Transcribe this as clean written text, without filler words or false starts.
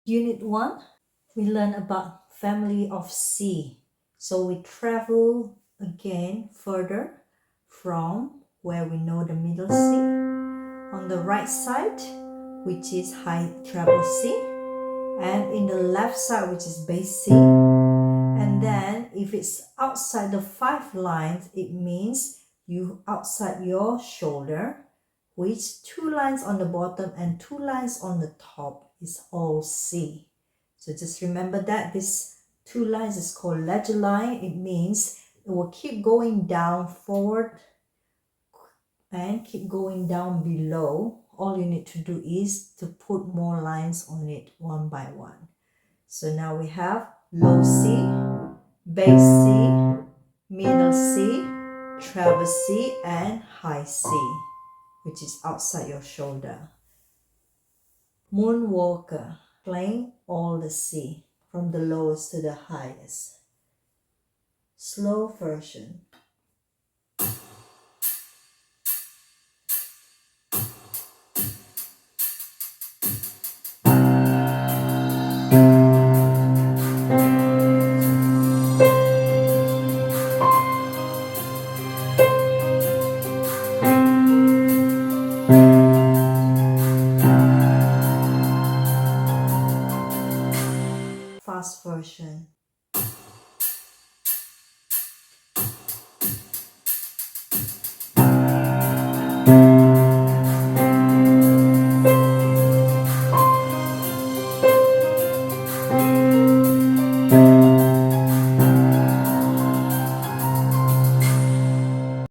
Unit 1, we learn about family of C. So we travel again further from where we know the middle C. On the right side, which is high treble C, and in the left side, which is bass C. And then if it's outside the 5 lines, it means you outside your shoulder, which 2 lines on the bottom and 2 lines on the top is all C. So just remember that this 2 lines is called ledger line. It means it will keep going down forward and keep going down below. All you need to do is to put more lines on it one by one. So now we have low C, bass C, middle C, treble C, and high C, which is outside your shoulder. Moonwalker, playing all the C from the lowest to the highest. Slow version.